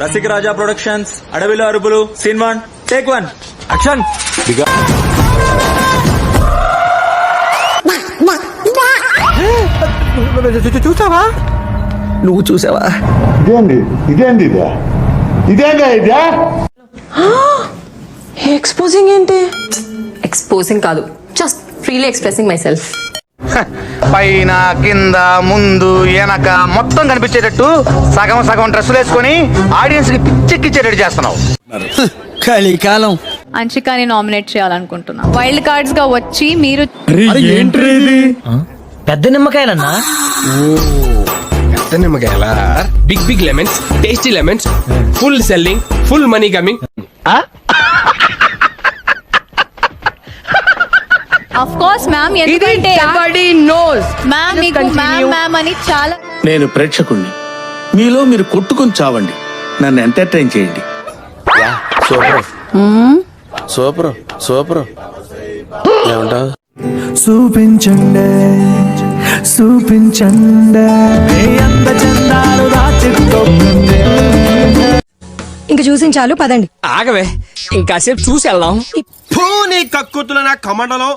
రసిక రాజా productions, అడవిలో అరుపులు, scene 1 take 1 action. చూసావా? నువ్వు చూసావా? ఇదేందా ఎక్స్పోజింగ్ ఏంటి? ఎక్స్పోజింగ్ కాదు, just freely expressing my self. పైన కింద ముందు వెనక మొత్తం కనిపించేటట్టు సగం సగం డ్రెస్సులు వేసుకొని ఆడియన్స్ కి పిచ్చెక్కిచ్చేటట్టు చేస్తున్నావు. కలికాలం. అంశికాని నామినేట్ చేయాలనుకుంటున్నా. వైల్డ్ కార్డ్స్ గా వచ్చి మీరు పెద్ద నిమ్మకాయలన్నా. పెద్ద నిమ్మకాయల big big lemons, tasty lemons, full selling, full money coming. Of course ma'am, ఎందుకంటే మ్యామ్ మీకు మ్యామ్ అని చాలా. నేను ప్రేక్షకుణ్ణి, మీలో మీరు కొట్టుకుని చావండి, నన్ను ఎంటర్టైన్ చేయండి. సూపర్ సూపర్ ఏమంటావు? చూపించండి చూపించండి ఇంక చూసించాలు, పదండి. ఆగవే, ఇంకాసేపు చూసి వెళ్దాం. నీ కక్కుతున్న నా కమండలో